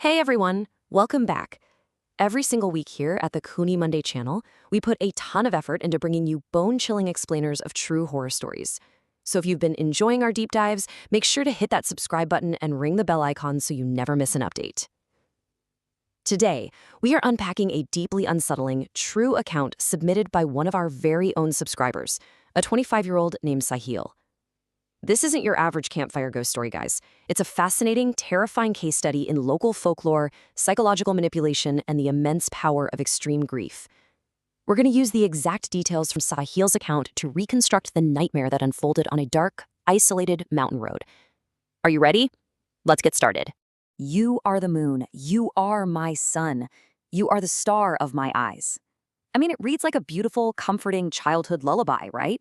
Hey everyone, welcome back. Every single week here at the Kuni Monday channel, we put a ton of effort into bringing you bone-chilling explainers of true horror stories. So if you've been enjoying our deep dives, make sure to hit that subscribe button and ring the bell icon so you never miss an update. Today, we are unpacking a deeply unsettling, true account submitted by one of our very own subscribers, a 25-year-old named Sahil. This isn't your average campfire ghost story, guys. It's a fascinating, terrifying case study in local folklore, psychological manipulation, and the immense power of extreme grief. We're going to use the exact details from Sahil's account to reconstruct the nightmare that unfolded on a dark, isolated mountain road. Are you ready? Let's get started. You are the moon. You are my sun. You are the star of my eyes. I mean, it reads like a beautiful, comforting childhood lullaby, right?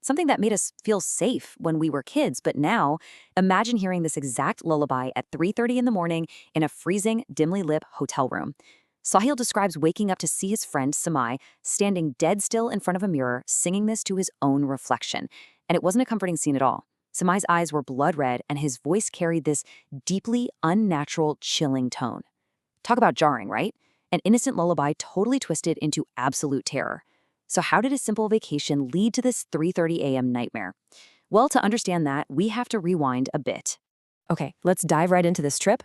Something that made us feel safe when we were kids, but now, imagine hearing this exact lullaby at 3:30 in the morning in a freezing, dimly lit hotel room. Sahil describes waking up to see his friend, Samai, standing dead still in front of a mirror, singing this to his own reflection. And it wasn't a comforting scene at all. Samai's eyes were blood red, and his voice carried this deeply unnatural, chilling tone. Talk about jarring, right? An innocent lullaby totally twisted into absolute terror. So how did a simple vacation lead to this 3:30 a.m. nightmare? Well, to understand that, we have to rewind a bit. Okay, let's dive right into this trip.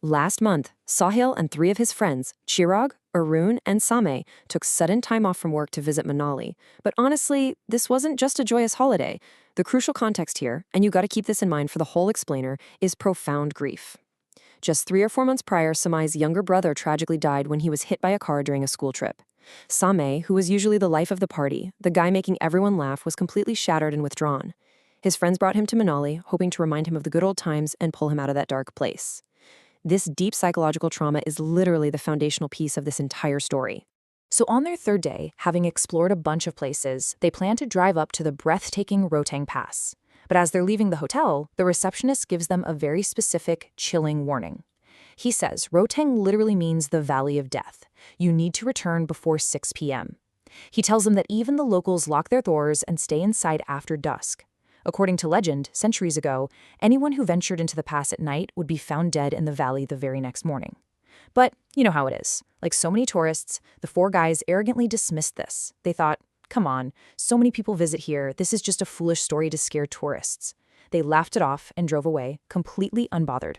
Last month, Sahil and 3 of his friends, Chirag, Arun, and Same, took sudden time off from work to visit Manali. But honestly, this wasn't just a joyous holiday. The crucial context here, and you gotta keep this in mind for the whole explainer, is profound grief. Just 3 or 4 months prior, Samai's younger brother tragically died when he was hit by a car during a school trip. Same, who was usually the life of the party, the guy making everyone laugh, was completely shattered and withdrawn. His friends brought him to Manali, hoping to remind him of the good old times and pull him out of that dark place. This deep psychological trauma is literally the foundational piece of this entire story. So on their 3rd day, having explored a bunch of places, they plan to drive up to the breathtaking Rohtang Pass. But as they're leaving the hotel, the receptionist gives them a very specific, chilling warning. He says Rohtang literally means the Valley of Death. You need to return before 6 p.m. He tells them that even the locals lock their doors and stay inside after dusk. According to legend, centuries ago, anyone who ventured into the pass at night would be found dead in the valley the very next morning. But you know how it is. Like so many tourists, the 4 guys arrogantly dismissed this. They thought, come on, so many people visit here, this is just a foolish story to scare tourists. They laughed it off and drove away, completely unbothered.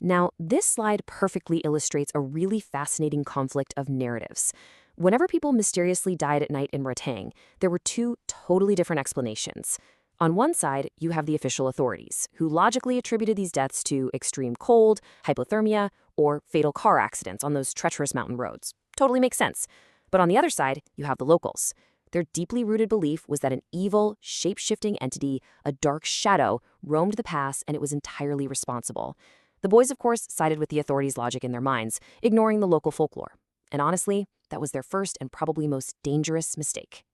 Now, this slide perfectly illustrates a really fascinating conflict of narratives. Whenever people mysteriously died at night in Rohtang, there were 2 totally different explanations. On one side, you have the official authorities, who logically attributed these deaths to extreme cold, hypothermia, or fatal car accidents on those treacherous mountain roads. Totally makes sense. But on the other side, you have the locals. Their deeply rooted belief was that an evil, shape-shifting entity, a dark shadow, roamed the pass and it was entirely responsible. The boys, of course, sided with the authorities' logic in their minds, ignoring the local folklore. And honestly, that was their first and probably most dangerous mistake.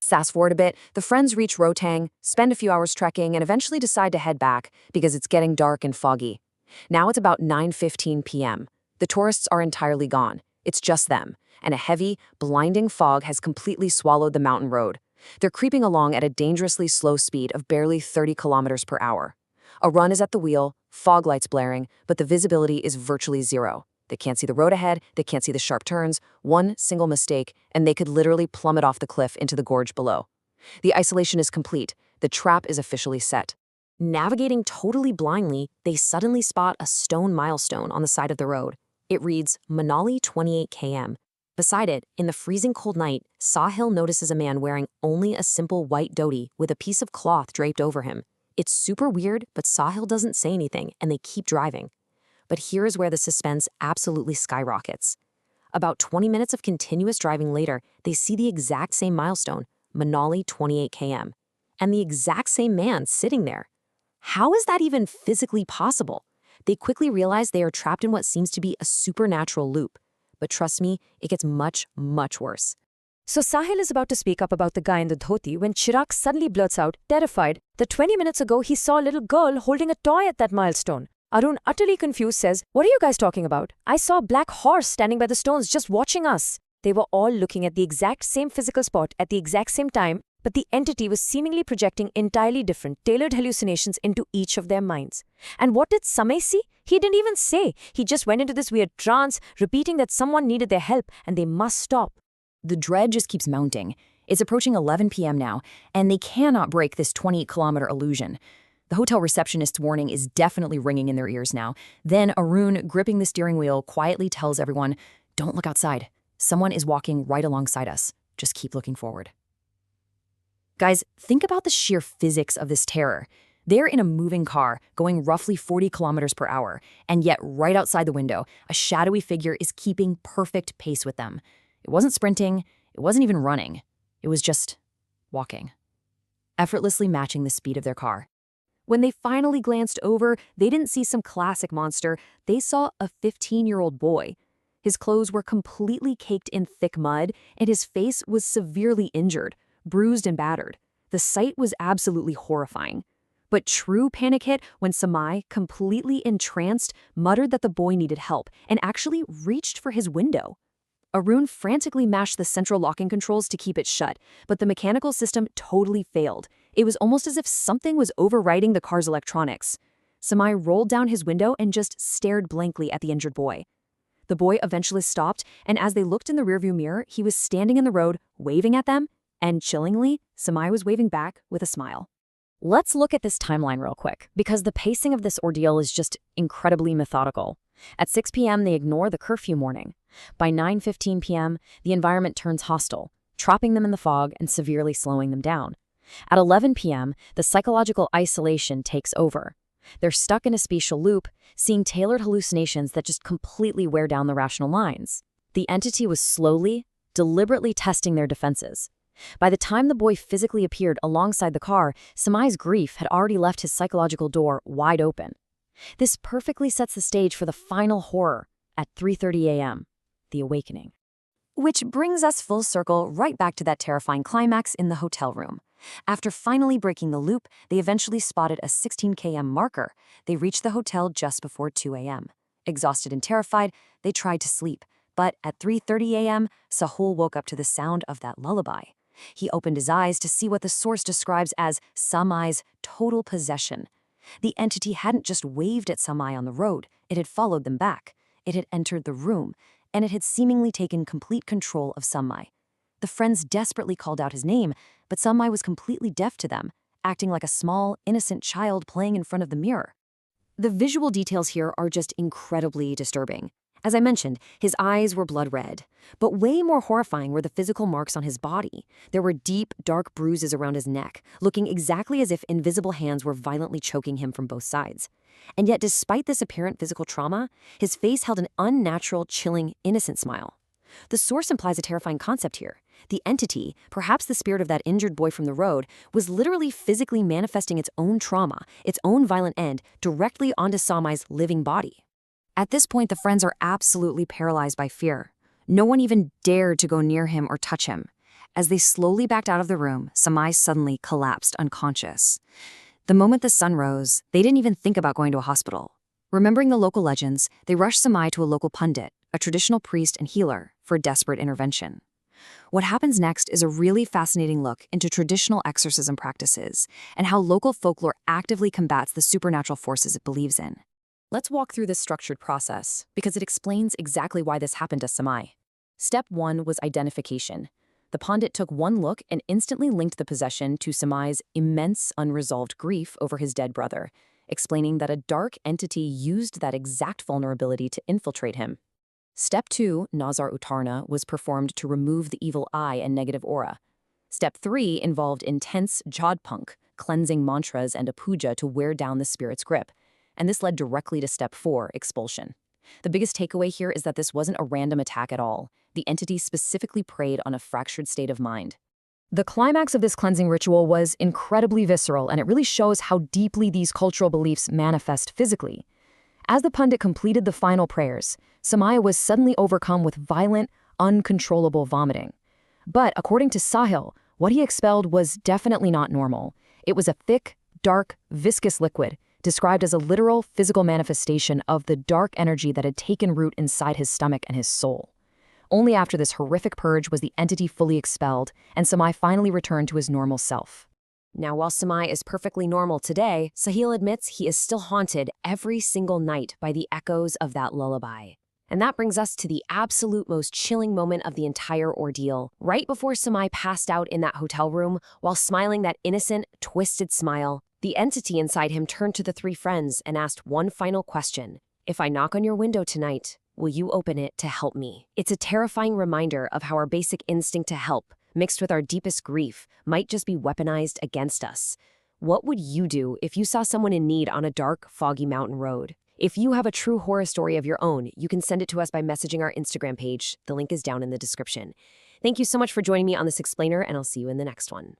Fast forward a bit, the friends reach Rohtang, spend a few hours trekking, and eventually decide to head back because it's getting dark and foggy. Now it's about 9:15 p.m. The tourists are entirely gone. It's just them, and a heavy, blinding fog has completely swallowed the mountain road. They're creeping along at a dangerously slow speed of barely 30 kilometers per hour. A run is at the wheel, fog lights blaring, but the visibility is virtually zero. They can't see the road ahead, they can't see the sharp turns, one single mistake, and they could literally plummet off the cliff into the gorge below. The isolation is complete, the trap is officially set. Navigating totally blindly, they suddenly spot a stone milestone on the side of the road. It reads, Manali 28 km. Beside it, in the freezing cold night, Sahil notices a man wearing only a simple white dhoti with a piece of cloth draped over him. It's super weird, but Sahil doesn't say anything, and they keep driving. But here is where the suspense absolutely skyrockets. About 20 minutes of continuous driving later, they see the exact same milestone, Manali 28 km, and the exact same man sitting there. How is that even physically possible? They quickly realize they are trapped in what seems to be a supernatural loop. But trust me, it gets much, much worse. So Sahil is about to speak up about the guy in the dhoti when Chirag suddenly blurts out, terrified, that 20 minutes ago he saw a little girl holding a toy at that milestone. Arun, utterly confused, says, what are you guys talking about? I saw a black horse standing by the stones just watching us. They were all looking at the exact same physical spot at the exact same time, but the entity was seemingly projecting entirely different, tailored hallucinations into each of their minds. And what did Samay see? He didn't even say. He just went into this weird trance, repeating that someone needed their help and they must stop. The dread just keeps mounting. It's approaching 11 p.m. now, and they cannot break this 20-kilometer illusion. The hotel receptionist's warning is definitely ringing in their ears now. Then Arun, gripping the steering wheel, quietly tells everyone, "Don't look outside. Someone is walking right alongside us. Just keep looking forward." Guys, think about the sheer physics of this terror. They're in a moving car, going roughly 40 kilometers per hour, and yet right outside the window, a shadowy figure is keeping perfect pace with them. It wasn't sprinting, it wasn't even running. It was just walking, effortlessly matching the speed of their car. When they finally glanced over, they didn't see some classic monster. They saw a 15-year-old boy. His clothes were completely caked in thick mud, and his face was severely injured, bruised and battered. The sight was absolutely horrifying. But true panic hit when Samay, completely entranced, muttered that the boy needed help and actually reached for his window. Arun frantically mashed the central locking controls to keep it shut, but the mechanical system totally failed. It was almost as if something was overriding the car's electronics. Samay rolled down his window and just stared blankly at the injured boy. The boy eventually stopped, and as they looked in the rearview mirror, he was standing in the road, waving at them, and chillingly, Samay was waving back with a smile. Let's look at this timeline real quick, because the pacing of this ordeal is just incredibly methodical. At 6 p.m., they ignore the curfew warning. By 9:15 p.m., the environment turns hostile, trapping them in the fog and severely slowing them down. At 11 p.m., the psychological isolation takes over. They're stuck in a spatial loop, seeing tailored hallucinations that just completely wear down the rational lines. The entity was slowly, deliberately testing their defenses. By the time the boy physically appeared alongside the car, Samay's grief had already left his psychological door wide open. This perfectly sets the stage for the final horror at 3:30 a.m., the awakening. Which brings us full circle right back to that terrifying climax in the hotel room. After finally breaking the loop, they eventually spotted a 16 km marker. They reached the hotel just before 2 a.m. Exhausted and terrified, they tried to sleep. But at 3:30 a.m., Sahul woke up to the sound of that lullaby. He opened his eyes to see what the source describes as Samay's total possession. The entity hadn't just waved at Samay on the road, it had followed them back. It had entered the room, and it had seemingly taken complete control of Samay. The friends desperately called out his name, but Samay was completely deaf to them, acting like a small, innocent child playing in front of the mirror. The visual details here are just incredibly disturbing. As I mentioned, his eyes were blood red, but way more horrifying were the physical marks on his body. There were deep, dark bruises around his neck, looking exactly as if invisible hands were violently choking him from both sides. And yet, despite this apparent physical trauma, his face held an unnatural, chilling, innocent smile. The source implies a terrifying concept here. The entity, perhaps the spirit of that injured boy from the road, was literally physically manifesting its own trauma, its own violent end, directly onto Samay's living body. At this point, the friends are absolutely paralyzed by fear. No one even dared to go near him or touch him. As they slowly backed out of the room, Samay suddenly collapsed unconscious. The moment the sun rose, they didn't even think about going to a hospital. Remembering the local legends, they rushed Samay to a local pundit, a traditional priest and healer, for desperate intervention. What happens next is a really fascinating look into traditional exorcism practices and how local folklore actively combats the supernatural forces it believes in. Let's walk through this structured process, because it explains exactly why this happened to Samay. Step 1 was identification. The Pandit took one look and instantly linked the possession to Samay's immense unresolved grief over his dead brother, explaining that a dark entity used that exact vulnerability to infiltrate him. Step 2, Nazar Utarna, was performed to remove the evil eye and negative aura. Step 3 involved intense jodhpunk, cleansing mantras and a puja to wear down the spirit's grip. And this led directly to Step 4, expulsion. The biggest takeaway here is that this wasn't a random attack at all. The entity specifically preyed on a fractured state of mind. The climax of this cleansing ritual was incredibly visceral, and it really shows how deeply these cultural beliefs manifest physically. As the pundit completed the final prayers, Samay was suddenly overcome with violent, uncontrollable vomiting. But according to Sahil, what he expelled was definitely not normal. It was a thick, dark, viscous liquid, described as a literal physical manifestation of the dark energy that had taken root inside his stomach and his soul. Only after this horrific purge was the entity fully expelled, and Samai finally returned to his normal self. Now, while Samai is perfectly normal today, Sahil admits he is still haunted every single night by the echoes of that lullaby. And that brings us to the absolute most chilling moment of the entire ordeal. Right before Samai passed out in that hotel room, while smiling that innocent, twisted smile, the entity inside him turned to the three friends and asked one final question. If I knock on your window tonight, will you open it to help me? It's a terrifying reminder of how our basic instinct to help, mixed with our deepest grief, might just be weaponized against us. What would you do if you saw someone in need on a dark, foggy mountain road? If you have a true horror story of your own, you can send it to us by messaging our Instagram page. The link is down in the description. Thank you so much for joining me on this explainer, and I'll see you in the next one.